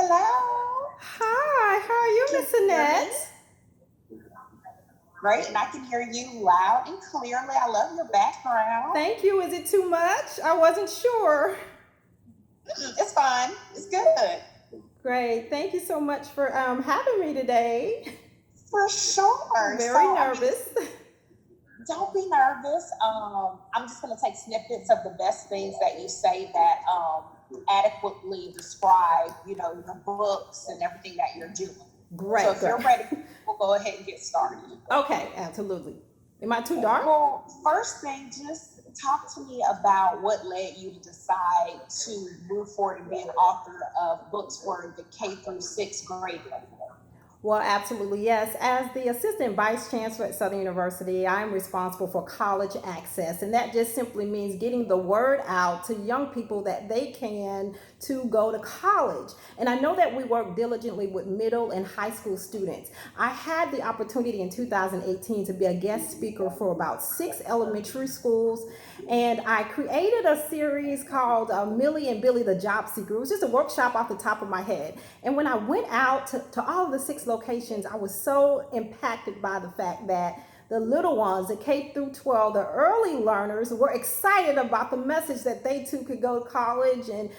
Hello. Hi, how are you, Can Miss you hear me? Annette? Great, and I can hear you loud and clearly. I love your background. Thank you. Is it too much? I wasn't sure. It's fun. It's good. Great. Thank you so much for having me today. For sure. So, Very nervous. don't be nervous. I'm just going to take snippets of the best things that you say that adequately describe, your books and everything that you're doing. So, Great, if great. you're ready, we'll go ahead and get started. Okay, absolutely. Am I too dark? Well, first thing, just talk to me about what led you to decide to move forward and be an author of books for the K through sixth grade level. Well, absolutely, yes. As the Assistant Vice Chancellor at Southern University, I'm responsible for college access. And that just simply means getting the word out to young people that they can to go to college. And I know that we work diligently with middle and high school students. I had the opportunity in 2018 to be a guest speaker for about 6 elementary schools. And I created a series called Millie and Billy the Job Seeker. It was just a workshop off the top of my head. And when I went out to all of the 6 locations, I was so impacted by the fact that the little ones, the K through 12, the early learners were excited about the message that they too could go to college, and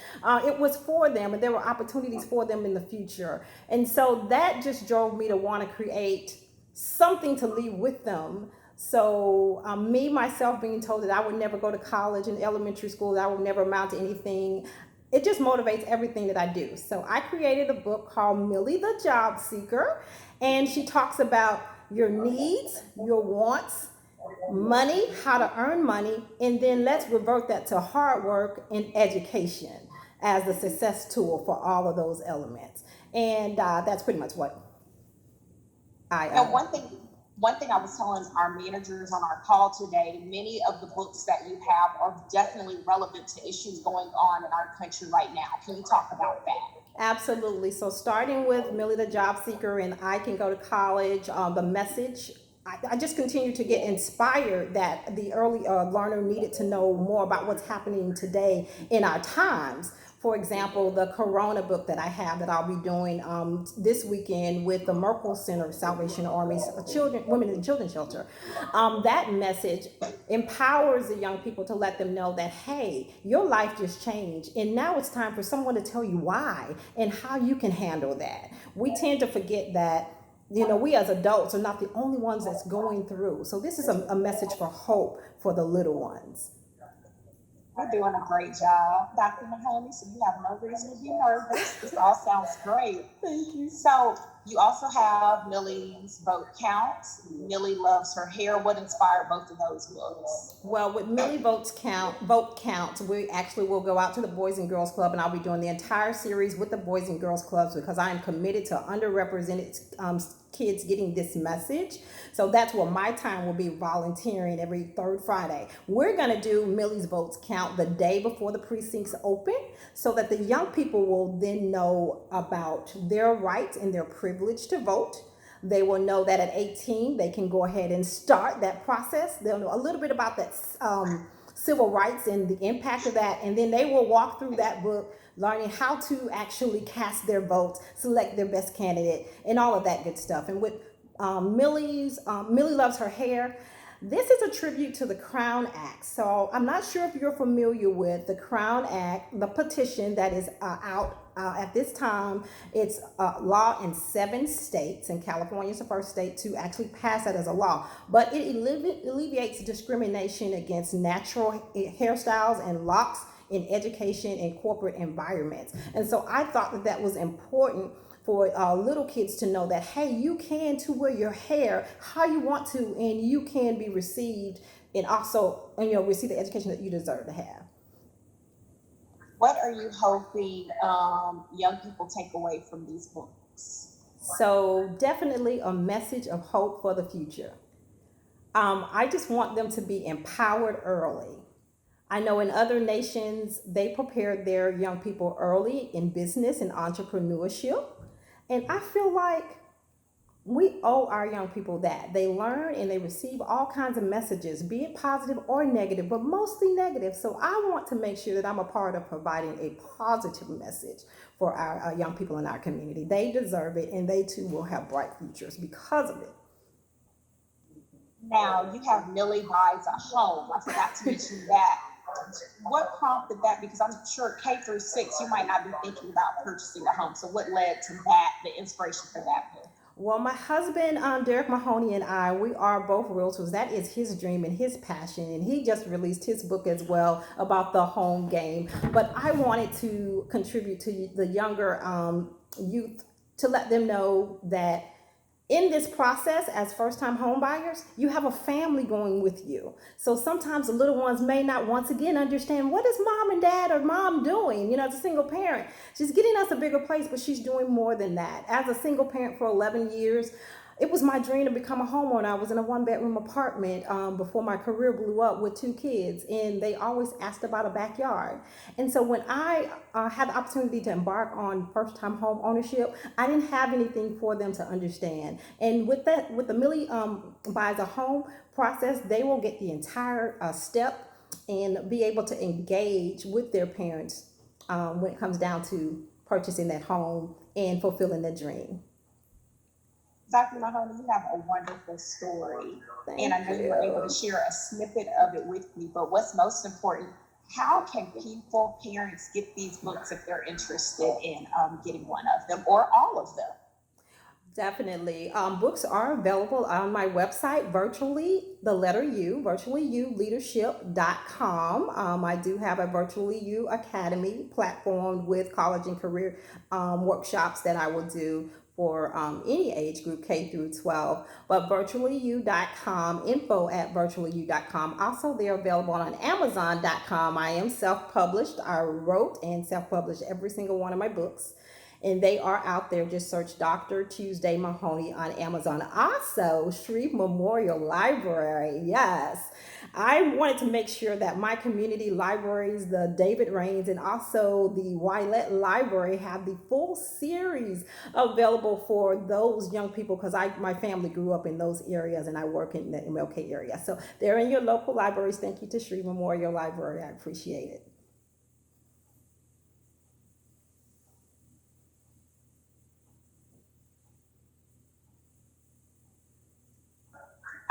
it was for them, and there were opportunities for them in the future. And so that just drove me to want to create something to leave with them. So, me myself being told that I would never go to college in elementary school, that I would never amount to anything, it just motivates everything that I do. So, I created a book called Millie the Job Seeker, and she talks about your needs, your wants, money, how to earn money, and then let's revert that to hard work and education as the success tool for all of those elements. And that's pretty much what I And one thing I was telling our managers on our call today, many of the books that you have are definitely relevant to issues going on in our country right now. Can you talk about that? Absolutely. So, starting with Millie the Job Seeker and I Can Go to College, the message, I just continue to get inspired that the early learner needed to know more about what's happening today in our times. For example, the Corona book that I have that I'll be doing this weekend with the Merkel Center, Salvation Army's children, women and children shelter. That message empowers the young people to let them know that, hey, your life just changed. And now it's time for someone to tell you why and how you can handle that. We tend to forget that, we as adults are not the only ones that's going through. So this is a message for hope for the little ones. You're doing a great job, Dr. Mahoney, so you have no reason to be nervous. This all sounds great. Thank you. So, you also have Millie's Vote Counts. Millie Loves Her Hair. What inspired both of those books? Well, with Millie vote count, we actually will go out to the Boys and Girls Club, and I'll be doing the entire series with the Boys and Girls Clubs because I am committed to underrepresented kids getting this message. So that's what my time will be, volunteering every third Friday. We're going to do Millie's Votes Count the day before the precincts open so that the young people will then know about their rights and their privilege to vote. They will know that at 18, they can go ahead and start that process. They'll know a little bit about that civil rights and the impact of that. And then they will walk through that book, learning how to actually cast their votes, select their best candidate, and all of that good stuff. And with Millie Loves Her Hair, this is a tribute to the Crown Act. So I'm not sure if you're familiar with the Crown Act, the petition that is out at this time. It's law in 7 states, and California is the first state to actually pass that as a law. But it alleviates discrimination against natural hairstyles and locks in education and corporate environments. And so I thought that that was important for little kids to know that, hey, you can to wear your hair how you want to, and you can be received and also, receive the education that you deserve to have. What are you hoping young people take away from these books? So definitely a message of hope for the future. I just want them to be empowered early. I know in other nations, they prepare their young people early in business and entrepreneurship. And I feel like we owe our young people that. They learn and they receive all kinds of messages, be it positive or negative, but mostly negative. So I want to make sure that I'm a part of providing a positive message for our young people in our community. They deserve it, and they too will have bright futures because of Now, you have Millie buys a home. I forgot to mention that. What prompted that? Because I'm sure K-6, you might not be thinking about purchasing a home. So what led to that, the inspiration for that move? Well, my husband, Derek Mahoney, and I, we are both realtors. That is his dream and his passion. And he just released his book as well about the home game. But I wanted to contribute to the younger youth to let them know that in this process, as first time home buyers, you have a family going with you. So sometimes the little ones may not once again understand what is mom and dad or mom doing, as a single parent. She's getting us a bigger place, but she's doing more than that. As a single parent for 11 years, it was my dream to become a homeowner. I was in a one-bedroom apartment before my career blew up with two kids, and they always asked about a backyard. And so when I had the opportunity to embark on first-time home ownership, I didn't have anything for them to understand. And with that, with the Millie buys a home process, they will get the entire step and be able to engage with their parents when it comes down to purchasing that home and fulfilling their dream. Dr. Mahoney, you have a wonderful story. And I Thank know you were able you. to share a snippet of it with me, but what's most important, how can people, parents, get these books if they're interested in getting one of them or all of them? Definitely. Books are available on my website, virtually, the letter U, virtuallyouleadership.com. I do have a Virtually You Academy platform with college and career workshops that I will do for any age group, K through 12. But virtuallyu.com, info at virtuallyu.com. Also, they're available on amazon.com. I am self published. I wrote and self published every single one of my books, and they are out there. Just search Dr. Tuesday Mahoney on Amazon. Also, Shreve Memorial Library. Yes, I wanted to make sure that my community libraries, the David Rains and also the Wylette Library, have the full series available for those young people, because my family grew up in those areas and I work in the MLK area. So they're in your local libraries. Thank you to Shreve Memorial Library. I appreciate it.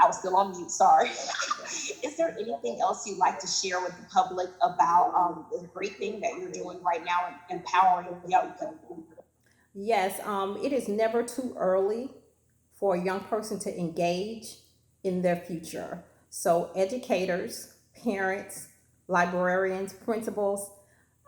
I was still on mute, sorry. Is there anything else you'd like to share with the public about the great thing that you're doing right now in empowering young people? Yes, it is never too early for a young person to engage in their future. So, educators, parents, librarians, principals,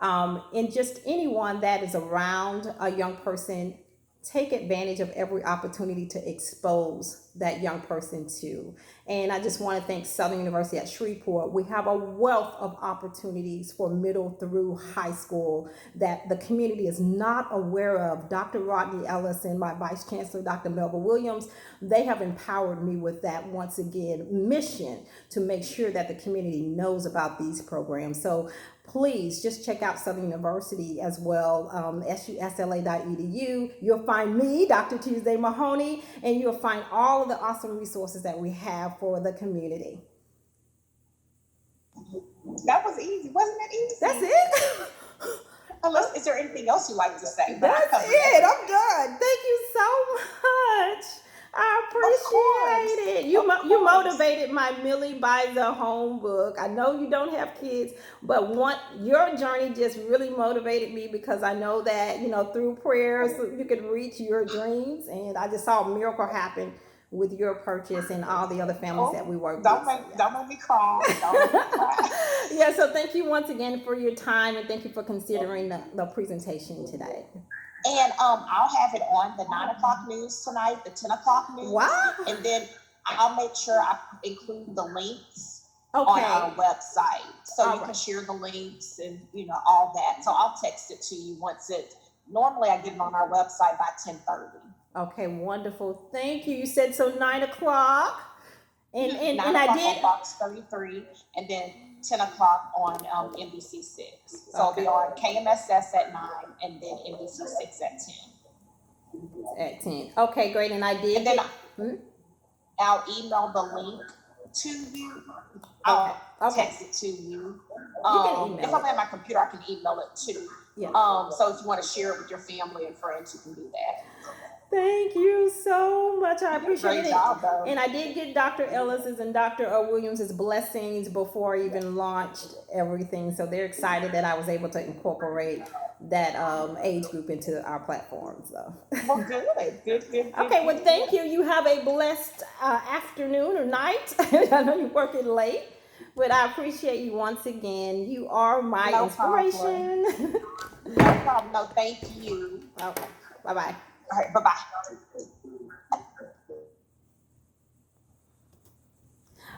and just anyone that is around a young person, take advantage of every opportunity to expose that young person to. And I just want to thank Southern University at Shreveport. We have a wealth of opportunities for middle through high school that the community is not aware of. Dr. Rodney Ellis and my Vice Chancellor, Dr. Melba Williams, they have empowered me with that, once again, mission to make sure that the community knows about these programs. So please just check out Southern University as well, susla.edu. You'll find me, Dr. Tuesday Mahoney, and you'll find all of the awesome resources that we have for the community. That was easy. Wasn't that That's easy? it. Unless, is there anything else you'd like to say? But I That's covered it. everything. I'm done. Thank you so much. I Of course. appreciate it. You Of you course. motivated my Millie buys a home book. I know you don't have kids, but your journey just really motivated me, because I know that through prayers you could reach your dreams, and I just saw a miracle happen with your purchase and all the other families that Oh, we work don't with. So make yeah. don't make me cry. Don't make me cry. Yeah, so thank you once again for your time, and thank you for considering the presentation today. And I'll have it on the 9 o'clock news tonight, the 10 o'clock news, Wow. and then I'll make sure I include the links on our Okay. website so All you can right. share the links and all that. So I'll text it to you once it. Normally I get it on our website by 10:30. Okay, wonderful. Thank you. You said so 9 o'clock. And nine I o'clock on did. Fox 33, and then 10 o'clock on NBC 6. So it'll be Okay. on KMSS at 9, and then NBC 6 at 10. At 10. Okay, great. And I did And then get. Hmm? I'll email the link to you. Okay. I'll Okay. text it to you. You can If email I'm it. at my computer, I can email it too. Yeah. So if you want to share it with your family and friends, you can do that. Thank you so much. I You did a appreciate great it. job, though. And I did get Dr. Ellis's and Dr. Williams's blessings before I even launched everything. So they're excited that I was able to incorporate that age group into our platform. So. Well, good. Okay, well, thank you. You have a blessed afternoon or night. I know you're working late, but I appreciate you once again. You are my No inspiration. No problem. No, thank you. Okay, bye-bye. All right, bye-bye.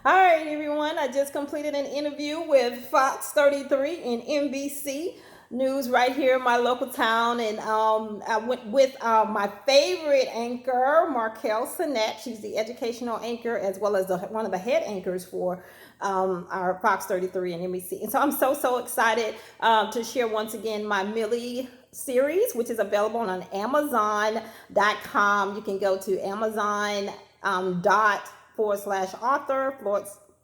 All right, everyone. I just completed an interview with Fox 33 and NBC News right here in my local town, and I went with my favorite anchor, Markel Sinet. She's the educational anchor as well as one of the head anchors for our Fox 33 and NBC. And so I'm so excited to share once again my Millie series, which is available on Amazon.com. You can go to Amazon ./author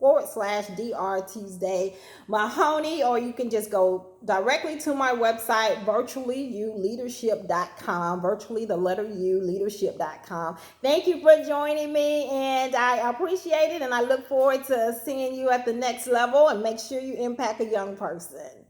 /Dr. Tuesday Mahoney, or you can just go directly to my website, virtuallyouleadership.com, virtually the letter U leadership.com. Thank you for joining me, and I appreciate it, and I look forward to seeing you at the next level, and make sure you impact a young person.